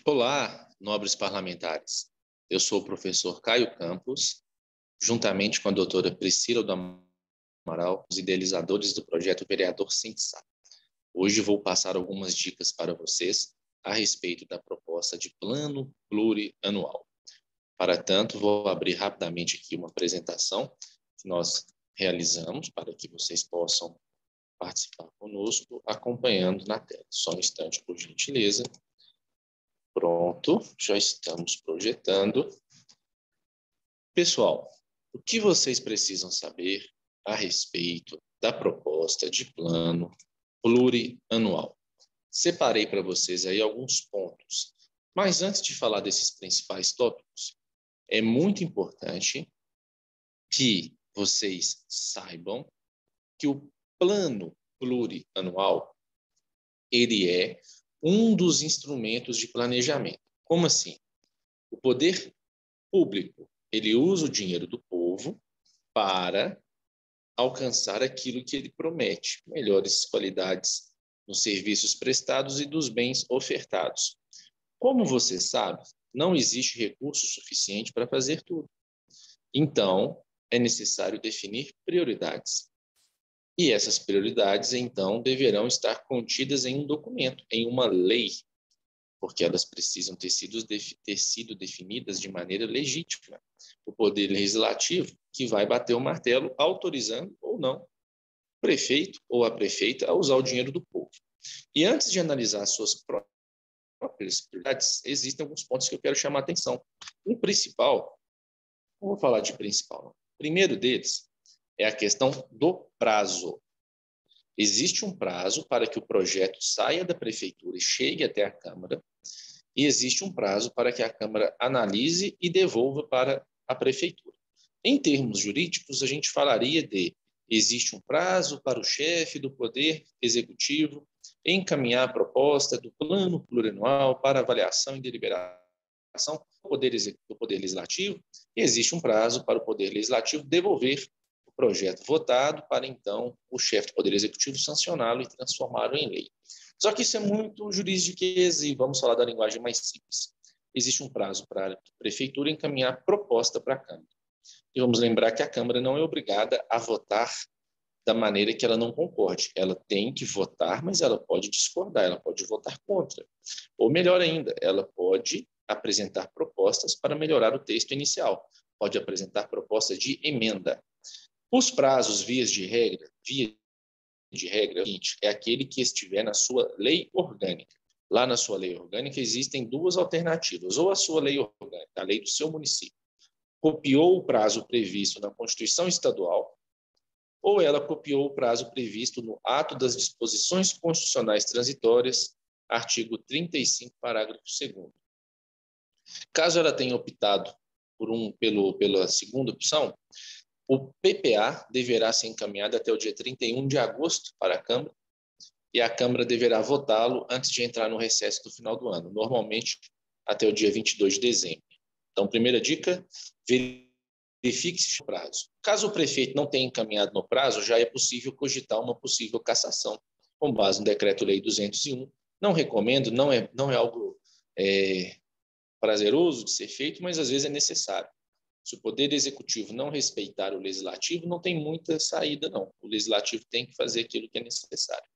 Olá, nobres parlamentares. Eu sou o professor Caio Campos, juntamente com a doutora Priscila do Amaral, os idealizadores do projeto Vereador Sem Saco. Hoje vou passar algumas dicas para vocês a respeito da proposta de plano plurianual. Para tanto, vou abrir rapidamente aqui uma apresentação que nós realizamos para que vocês possam participar conosco, acompanhando na tela. Só um instante, por gentileza. Pronto, já estamos projetando. Pessoal, o que vocês precisam saber a respeito da proposta de plano plurianual? Separei para vocês aí alguns pontos, mas antes de falar desses principais tópicos, é muito importante que vocês saibam que o plano plurianual, ele é um dos instrumentos de planejamento. Como assim? O poder público, ele usa o dinheiro do povo para alcançar aquilo que ele promete, melhores qualidades nos serviços prestados e dos bens ofertados. Como você sabe, não existe recurso suficiente para fazer tudo. Então, é necessário definir prioridades. E essas prioridades, então, deverão estar contidas em um documento, em uma lei, porque elas precisam ter sido definidas de maneira legítima. O Poder Legislativo que vai bater o martelo, autorizando ou não o prefeito ou a prefeita a usar o dinheiro do povo. E antes de analisar as suas próprias prioridades, existem alguns pontos que eu quero chamar a atenção. O principal, não vou falar de principal, não. O primeiro deles é a questão do prazo. Existe um prazo para que o projeto saia da prefeitura e chegue até a Câmara, e existe um prazo para que a Câmara analise e devolva para a prefeitura. Em termos jurídicos, a gente falaria de existe um prazo para o chefe do Poder Executivo encaminhar a proposta do plano plurianual para avaliação e deliberação do Poder Legislativo, e existe um prazo para o Poder Legislativo devolver o projeto votado para, então, o chefe do Poder Executivo sancioná-lo e transformá-lo em lei. Só que isso é muito juridiquês e vamos falar da linguagem mais simples. Existe um prazo para a prefeitura encaminhar proposta para a Câmara. E vamos lembrar que a Câmara não é obrigada a votar da maneira que ela não concorde. Ela tem que votar, mas ela pode discordar, ela pode votar contra. Ou melhor ainda, ela pode apresentar propostas para melhorar o texto inicial. Pode apresentar propostas de emenda. Os prazos, via de regra, é o seguinte, é aquele que estiver na sua lei orgânica. Lá na sua lei orgânica existem duas alternativas, ou a sua lei orgânica, a lei do seu município, copiou o prazo previsto na Constituição Estadual, ou ela copiou o prazo previsto no Ato das Disposições Constitucionais Transitórias, artigo 35, parágrafo 2º. Caso ela tenha optado pela segunda opção, o PPA deverá ser encaminhado até o dia 31 de agosto para a Câmara, e a Câmara deverá votá-lo antes de entrar no recesso do final do ano, normalmente até o dia 22 de dezembro. Então, primeira dica, verifique-se o prazo. Caso o prefeito não tenha encaminhado no prazo, já é possível cogitar uma possível cassação, com base no Decreto-Lei 201. Não recomendo, não é algo prazeroso de ser feito, mas às vezes é necessário. Se o Poder Executivo não respeitar o Legislativo, não tem muita saída, não. O Legislativo tem que fazer aquilo que é necessário.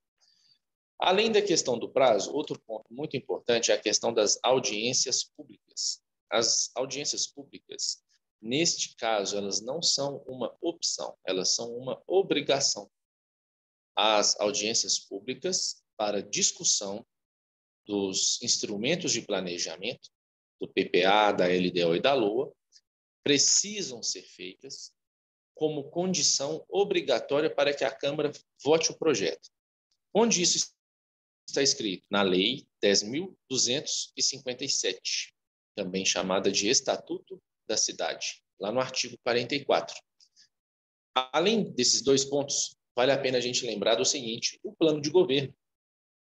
Além da questão do prazo, outro ponto muito importante é a questão das audiências públicas. As audiências públicas, neste caso, elas não são uma opção, elas são uma obrigação. As audiências públicas para discussão dos instrumentos de planejamento, do PPA, da LDO e da LOA, precisam ser feitas como condição obrigatória para que a Câmara vote o projeto. Onde isso está escrito? Na Lei 10.257, também chamada de Estatuto da Cidade, lá no artigo 44. Além desses dois pontos, vale a pena a gente lembrar do seguinte, o plano de governo.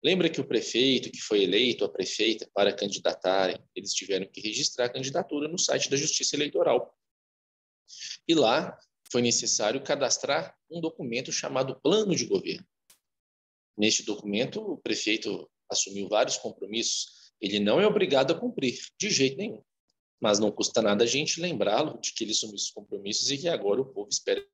Lembra que o prefeito que foi eleito, a prefeita, para candidatarem, eles tiveram que registrar a candidatura no site da Justiça Eleitoral. E lá foi necessário cadastrar um documento chamado plano de governo. Neste documento, o prefeito assumiu vários compromissos, Ele não é obrigado a cumprir, de jeito nenhum. Mas não custa nada a gente lembrá-lo de que ele assumiu os compromissos e que agora o povo espera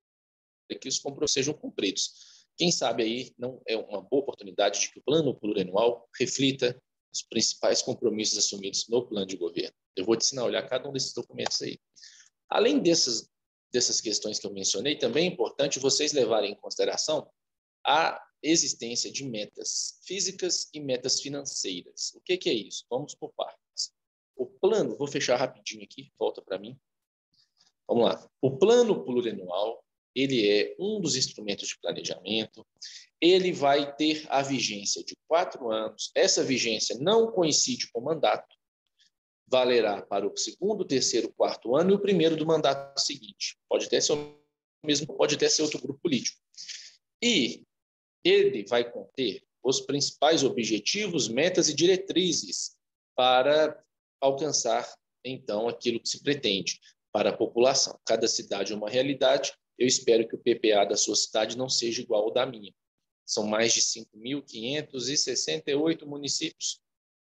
que os compromissos sejam cumpridos. Quem sabe aí não é uma boa oportunidade de que o plano plurianual reflita os principais compromissos assumidos no plano de governo. Eu vou te ensinar a olhar cada um desses documentos aí. Além dessas questões que eu mencionei, também é importante vocês levarem em consideração a existência de metas físicas e metas financeiras. O que é isso? Vamos por partes. O plano, vou fechar rapidinho aqui, volta para mim. Vamos lá. O plano plurianual, ele é um dos instrumentos de planejamento. Ele vai ter a vigência de 4 anos. Essa vigência não coincide com o mandato. Valerá para o segundo, terceiro, quarto ano e o primeiro do mandato seguinte. Pode até ser o mesmo, pode até ser outro grupo político. E ele vai conter os principais objetivos, metas e diretrizes para alcançar, então, aquilo que se pretende para a população. Cada cidade é uma realidade. Eu espero que o PPA da sua cidade não seja igual ao da minha. São mais de 5.568 municípios,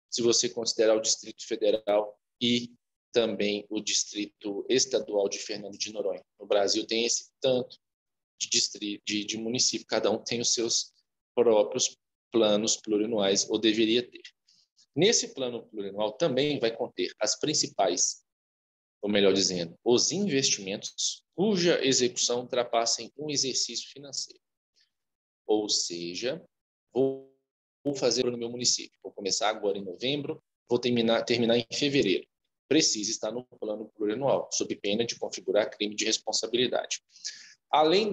se você considerar o Distrito Federal e também o Distrito Estadual de Fernando de Noronha. No Brasil tem esse tanto de município, cada um tem os seus próprios planos plurianuais, ou deveria ter. Nesse plano plurianual também vai conter as principais, ou melhor dizendo, os investimentos cuja execução ultrapassem um exercício financeiro. Ou seja, vou fazer no meu município. Vou começar agora em novembro, vou terminar em fevereiro. Precisa estar no plano plurianual, sob pena de configurar crime de responsabilidade. Além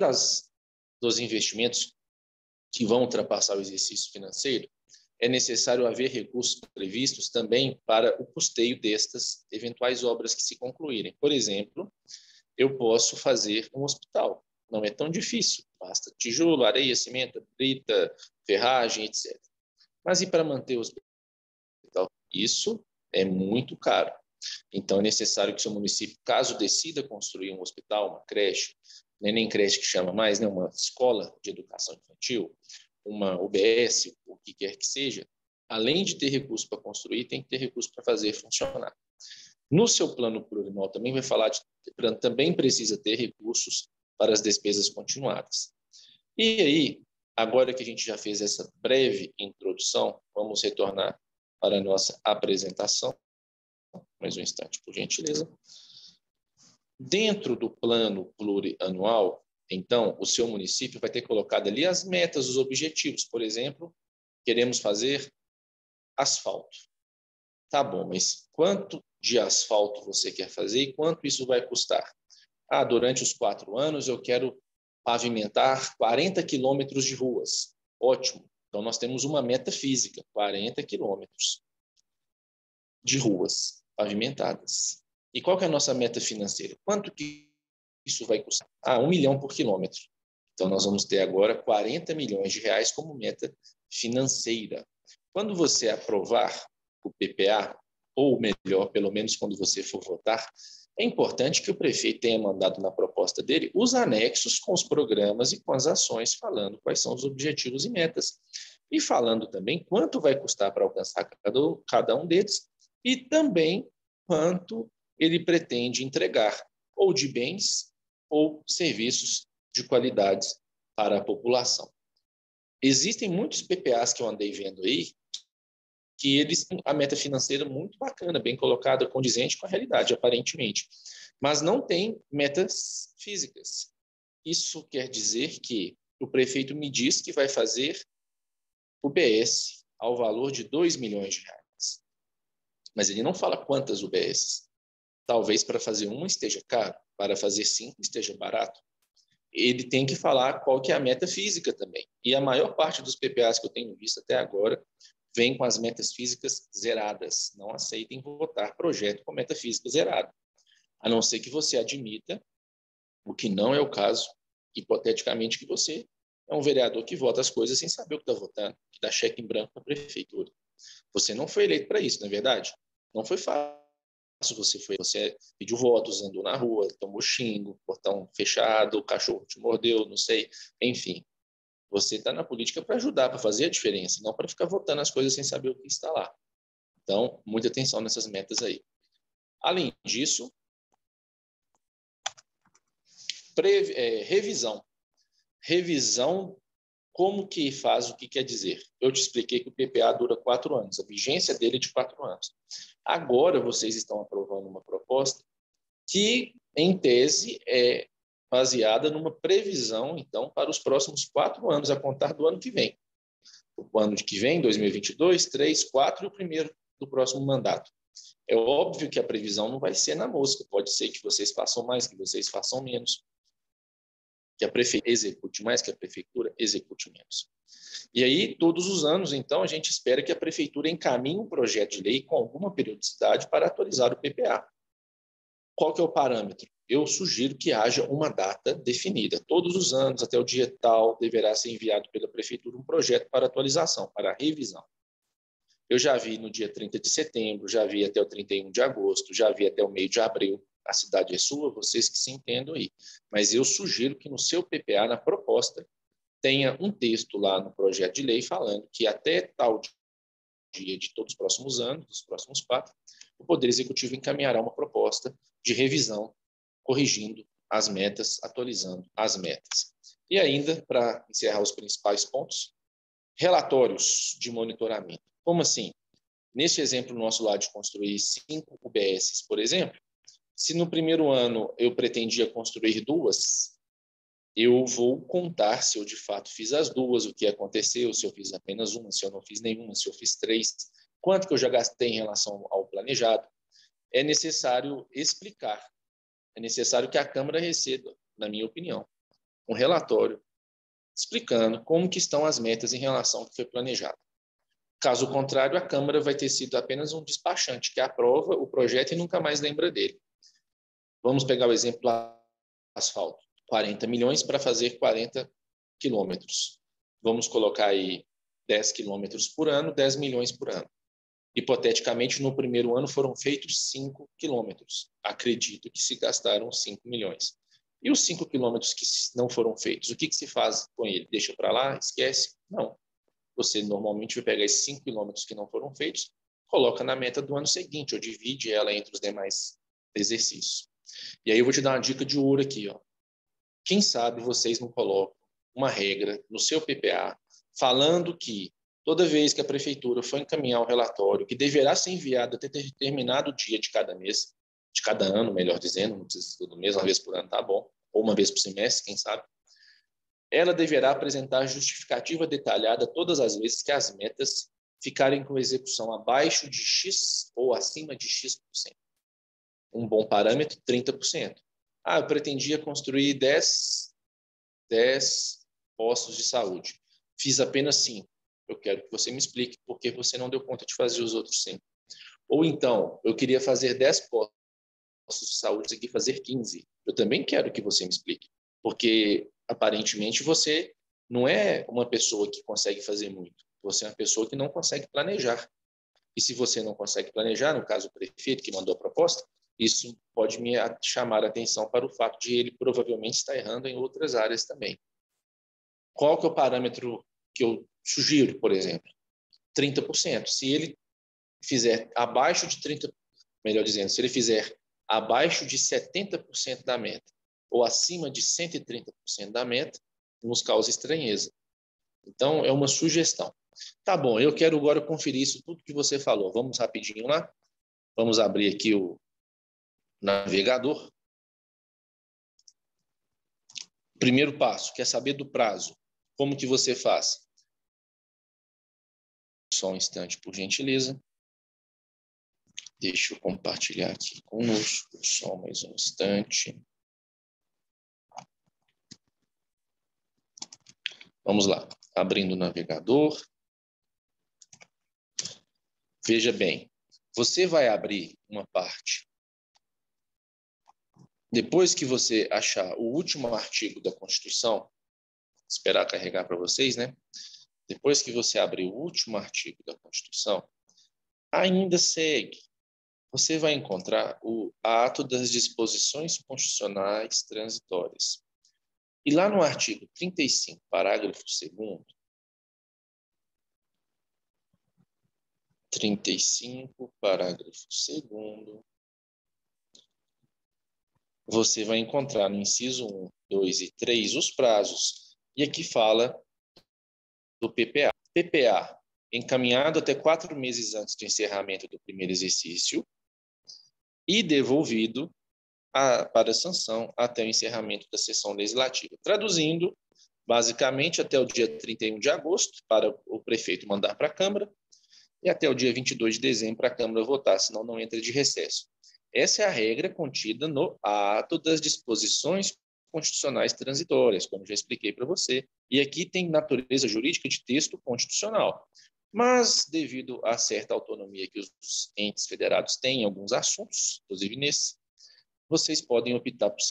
dos investimentos que vão ultrapassar o exercício financeiro, é necessário haver recursos previstos também para o custeio destas eventuais obras que se concluírem. Por exemplo, eu posso fazer um hospital. Não é tão difícil. Basta tijolo, areia, cimento, brita, ferragem, etc. Mas e para manter o hospital? Isso é muito caro. Então, é necessário que o seu município, caso decida construir um hospital, uma creche, não é nem creche que chama mais, né? Uma escola de educação infantil, uma UBS, o que quer que seja, além de ter recurso para construir, tem que ter recurso para fazer funcionar. No seu plano plurianual também vai falar também precisa ter recursos para as despesas continuadas. E aí, agora que a gente já fez essa breve introdução, vamos retornar para a nossa apresentação. Mais um instante, por gentileza. Dentro do plano plurianual, então, o seu município vai ter colocado ali as metas, os objetivos. Por exemplo, queremos fazer asfalto. Tá bom, mas quanto de asfalto você quer fazer e quanto isso vai custar? Durante os 4 anos eu quero pavimentar 40 quilômetros de ruas. Ótimo. Então, nós temos uma meta física, 40 quilômetros de ruas pavimentadas. E qual que é a nossa meta financeira? Quanto que isso vai custar? 1 milhão por quilômetro. Então, nós vamos ter agora 40 milhões de reais como meta financeira. Quando você aprovar o PPA, ou melhor, pelo menos quando você for votar, é importante que o prefeito tenha mandado na proposta dele os anexos com os programas e com as ações, falando quais são os objetivos e metas. E falando também quanto vai custar para alcançar cada um deles e também quanto ele pretende entregar, ou de bens ou serviços de qualidade para a população. Existem muitos PPAs que eu andei vendo aí, que eles têm a meta financeira muito bacana, bem colocada, condizente com a realidade, aparentemente, mas não tem metas físicas. Isso quer dizer que o prefeito me diz que vai fazer UBS ao valor de 2 milhões de reais. Mas ele não fala quantas UBS. Talvez para fazer uma esteja caro, para fazer 5 esteja barato. Ele tem que falar qual que é a meta física também. E a maior parte dos PPAs que eu tenho visto até agora vem com as metas físicas zeradas. Não aceitem votar projeto com meta física zerada. A não ser que você admita, o que não é o caso, hipoteticamente, que você é um vereador que vota as coisas sem saber o que está votando, que dá cheque em branco na prefeitura. Você não foi eleito para isso, não é verdade? Não foi fácil. Você pediu votos, andou na rua, tomou xingo, portão fechado, o cachorro te mordeu, não sei, enfim. Você está na política para ajudar, para fazer a diferença, não para ficar votando as coisas sem saber o que está lá. Então, muita atenção nessas metas aí. Além disso, revisão. Revisão, como que faz, o que quer dizer? Eu te expliquei que o PPA dura 4 anos, a vigência dele é de 4 anos. Agora, vocês estão aprovando uma proposta que, em tese, é baseada numa previsão, então, para os próximos 4 anos, a contar do ano que vem. O ano que vem, 2022, 3, 4 e o primeiro do próximo mandato. É óbvio que a previsão não vai ser na mosca, pode ser que vocês façam mais, que vocês façam menos, que a prefeitura execute mais, que a prefeitura execute menos. E aí, todos os anos, então, a gente espera que a prefeitura encaminhe um projeto de lei com alguma periodicidade para atualizar o PPA. Qual que é o parâmetro? Eu sugiro que haja uma data definida. Todos os anos, até o dia tal, deverá ser enviado pela prefeitura um projeto para atualização, para revisão. Eu já vi no dia 30 de setembro, já vi até o 31 de agosto, já vi até o meio de abril. A cidade é sua, vocês que se entendam aí. Mas eu sugiro que no seu PPA, na proposta, tenha um texto lá no projeto de lei falando que até tal dia de todos os próximos anos, dos próximos 4, o Poder Executivo encaminhará uma proposta de revisão, corrigindo as metas, atualizando as metas. E ainda, para encerrar os principais pontos, relatórios de monitoramento. Como assim? Neste exemplo nosso lá de construir 5 UBSs, por exemplo, se no primeiro ano eu pretendia construir 2, eu vou contar se eu de fato fiz as 2, o que aconteceu, se eu fiz apenas uma, se eu não fiz nenhuma, se eu fiz 3, quanto que eu já gastei em relação ao planejado. É necessário explicar, é necessário que a Câmara receba, na minha opinião, um relatório explicando como que estão as metas em relação ao que foi planejado. Caso contrário, a Câmara vai ter sido apenas um despachante que aprova o projeto e nunca mais lembra dele. Vamos pegar o exemplo do asfalto. 40 milhões para fazer 40 quilômetros. Vamos colocar aí 10 quilômetros por ano, 10 milhões por ano. Hipoteticamente, no primeiro ano foram feitos 5 quilômetros. Acredito que se gastaram 5 milhões. E os 5 quilômetros que não foram feitos, o que se faz com ele? Deixa para lá? Esquece? Não. Você normalmente vai pegar esses 5 quilômetros que não foram feitos, coloca na meta do ano seguinte, ou divide ela entre os demais exercícios. E aí eu vou te dar uma dica de ouro aqui, ó. Quem sabe vocês não colocam uma regra no seu PPA falando que toda vez que a prefeitura for encaminhar um relatório que deverá ser enviado até determinado dia de cada mês, de cada ano, melhor dizendo, não precisa ser todo mês, uma vez por ano tá bom, ou uma vez por semestre, quem sabe, ela deverá apresentar justificativa detalhada todas as vezes que as metas ficarem com execução abaixo de X ou acima de X%. Um bom parâmetro, 30%. Eu pretendia construir 10 postos de saúde. Fiz apenas 5. Eu quero que você me explique por que você não deu conta de fazer os outros 5. Ou então, eu queria fazer 10 postos de saúde e fazer 15. Eu também quero que você me explique. Porque, aparentemente, você não é uma pessoa que consegue fazer muito. Você é uma pessoa que não consegue planejar. E se você não consegue planejar, no caso o prefeito que mandou a proposta, isso pode me chamar a atenção para o fato de ele provavelmente estar errando em outras áreas também. Qual que é o parâmetro que eu sugiro, por exemplo? 30%. Se ele fizer abaixo de 30%, melhor dizendo, se ele fizer abaixo de 70% da meta ou acima de 130% da meta, nos causa estranheza. Então, é uma sugestão. Tá bom, eu quero agora conferir isso tudo que você falou. Vamos rapidinho lá? Vamos abrir aqui o navegador. Primeiro passo, quer saber do prazo. Como que você faz? Só um instante, por gentileza. Deixa eu compartilhar aqui conosco. Só mais um instante. Vamos lá. Abrindo o navegador. Veja bem, você vai abrir uma parte. Depois que você achar o último artigo da Constituição, esperar carregar para vocês, né? Depois que você abrir o último artigo da Constituição, ainda segue. Você vai encontrar o ato das disposições constitucionais transitórias. E lá no artigo 35, parágrafo 2º, 35, parágrafo 2º, você vai encontrar no inciso 1, 2 e 3 os prazos. E aqui fala do PPA. PPA encaminhado até 4 meses antes do encerramento do primeiro exercício e devolvido para sanção até o encerramento da sessão legislativa. Traduzindo, basicamente, até o dia 31 de agosto, para o prefeito mandar para a Câmara, e até o dia 22 de dezembro para a Câmara votar, senão não entra de recesso. Essa é a regra contida no ato das disposições constitucionais transitórias, como já expliquei para você. E aqui tem natureza jurídica de texto constitucional. Mas, devido a certa autonomia que os entes federados têm em alguns assuntos, inclusive nesse, vocês podem optar por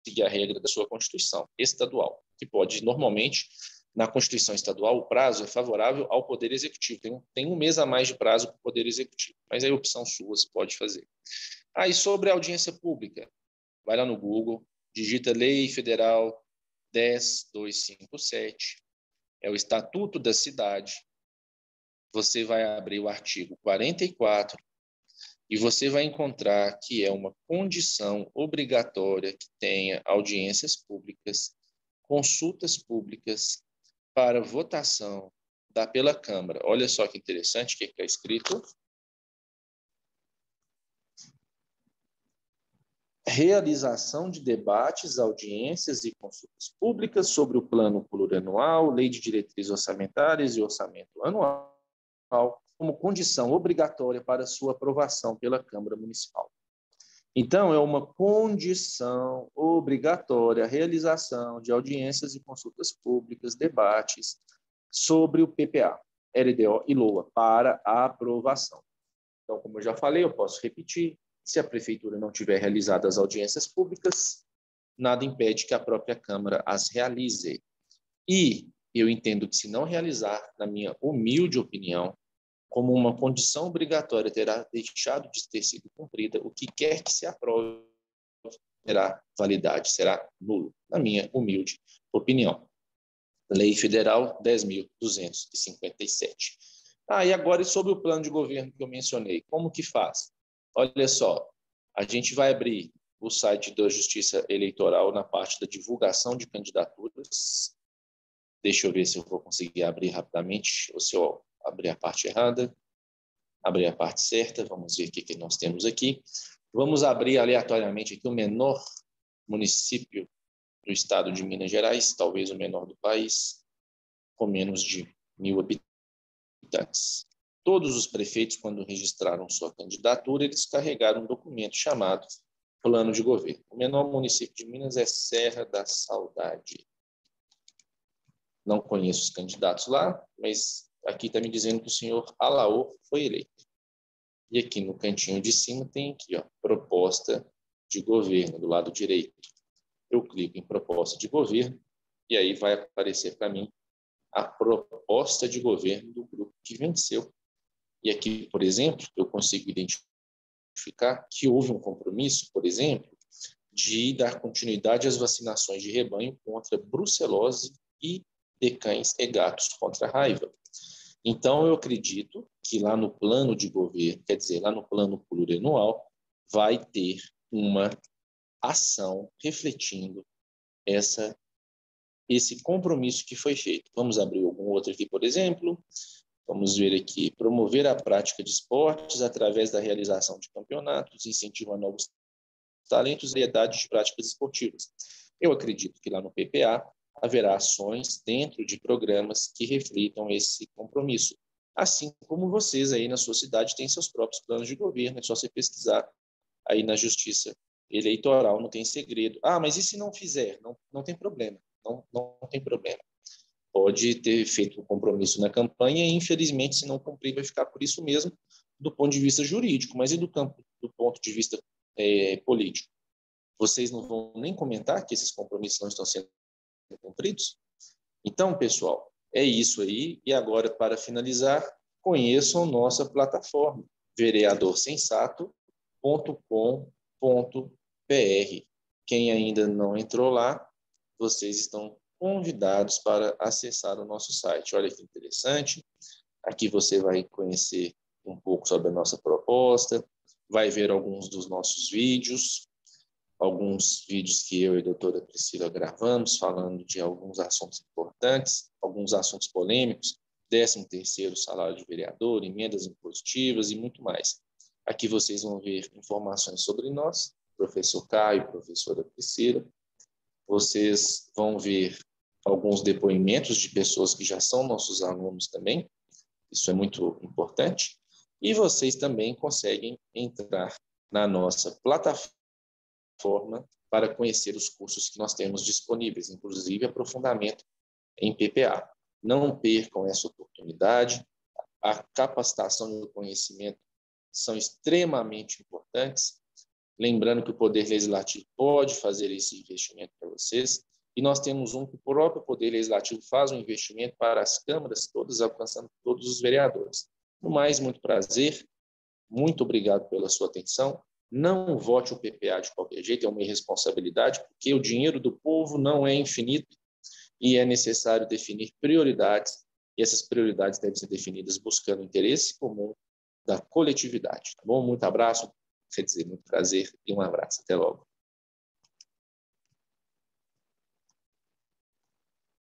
seguir a regra da sua Constituição estadual, que pode, normalmente, na Constituição estadual, o prazo é favorável ao Poder Executivo. Tem um mês a mais de prazo para o Poder Executivo, mas é opção sua, você pode fazer. E sobre a audiência pública, vai lá no Google, digita Lei Federal 10.257, é o Estatuto da Cidade, você vai abrir o artigo 44 e você vai encontrar que é uma condição obrigatória que tenha audiências públicas, consultas públicas para votação pela Câmara. Olha só que interessante o que está escrito. Realização de debates, audiências e consultas públicas sobre o plano plurianual, lei de diretrizes orçamentárias e orçamento anual, como condição obrigatória para sua aprovação pela Câmara Municipal. Então, é uma condição obrigatória a realização de audiências e consultas públicas, debates sobre o PPA, LDO e LOA para a aprovação. Então, como eu já falei, eu posso repetir, se a Prefeitura não tiver realizado as audiências públicas, nada impede que a própria Câmara as realize. E eu entendo que, se não realizar, na minha humilde opinião, como uma condição obrigatória terá deixado de ter sido cumprida, o que quer que se aprove terá validade, será nulo, na minha humilde opinião. Lei Federal 10.257. E agora sobre o plano de governo que eu mencionei, como que faz? Olha só, a gente vai abrir o site da Justiça Eleitoral na parte da divulgação de candidaturas. Deixa eu ver se eu vou conseguir abrir rapidamente, ou se eu abrir a parte errada. Abrir a parte certa, vamos ver o que nós temos aqui. Vamos abrir aleatoriamente aqui o menor município do estado de Minas Gerais, talvez o menor do país, com menos de 1.000 habitantes. Todos os prefeitos, quando registraram sua candidatura, eles carregaram um documento chamado Plano de Governo. O menor município de Minas é Serra da Saudade. Não conheço os candidatos lá, mas aqui está me dizendo que o senhor Alaor foi eleito. E aqui no cantinho de cima tem aqui, proposta de governo, do lado direito. Eu clico em proposta de governo e aí vai aparecer para mim a proposta de governo do grupo que venceu. E aqui, por exemplo, eu consigo identificar que houve um compromisso, por exemplo, de dar continuidade às vacinações de rebanho contra brucelose e de cães e gatos contra a raiva. Então, eu acredito que lá no plano de governo, quer dizer, lá no plano plurianual, vai ter uma ação refletindo esse compromisso que foi feito. Vamos abrir algum outro aqui, por exemplo. Vamos ver aqui, promover a prática de esportes através da realização de campeonatos, incentivo a novos talentos e variedade de práticas esportivas. Eu acredito que lá no PPA haverá ações dentro de programas que reflitam esse compromisso. Assim como vocês aí na sua cidade têm seus próprios planos de governo, é só você pesquisar aí na Justiça Eleitoral, não tem segredo. Mas e se não fizer? Não tem problema, não tem problema. Pode ter feito um compromisso na campanha e, infelizmente, se não cumprir, vai ficar por isso mesmo, do ponto de vista jurídico, mas e do ponto de vista político? Vocês não vão nem comentar que esses compromissos não estão sendo cumpridos? Então, pessoal, é isso aí. E agora, para finalizar, conheçam nossa plataforma, vereadorsensato.com.br. Quem ainda não entrou lá, vocês estão convidados para acessar o nosso site. Olha que interessante. Aqui você vai conhecer um pouco sobre a nossa proposta, vai ver alguns dos nossos vídeos, alguns vídeos que eu e a doutora Priscila gravamos, falando de alguns assuntos importantes, alguns assuntos polêmicos, 13º salário de vereador, emendas impositivas e muito mais. Aqui vocês vão ver informações sobre nós, professor Caio, professora Priscila. Vocês vão ver alguns depoimentos de pessoas que já são nossos alunos também, isso é muito importante. E vocês também conseguem entrar na nossa plataforma para conhecer os cursos que nós temos disponíveis, inclusive aprofundamento em PPA. Não percam essa oportunidade. A capacitação e o conhecimento são extremamente importantes. Lembrando que o Poder Legislativo pode fazer esse investimento para vocês, e nós temos que o próprio Poder Legislativo faz um investimento para as câmaras todas, alcançando todos os vereadores. No mais, muito prazer, muito obrigado pela sua atenção. Não vote o PPA de qualquer jeito, é uma irresponsabilidade, porque o dinheiro do povo não é infinito e é necessário definir prioridades, e essas prioridades devem ser definidas buscando o interesse comum da coletividade. Tá bom? Muito abraço, quer dizer, muito prazer e um abraço. Até logo.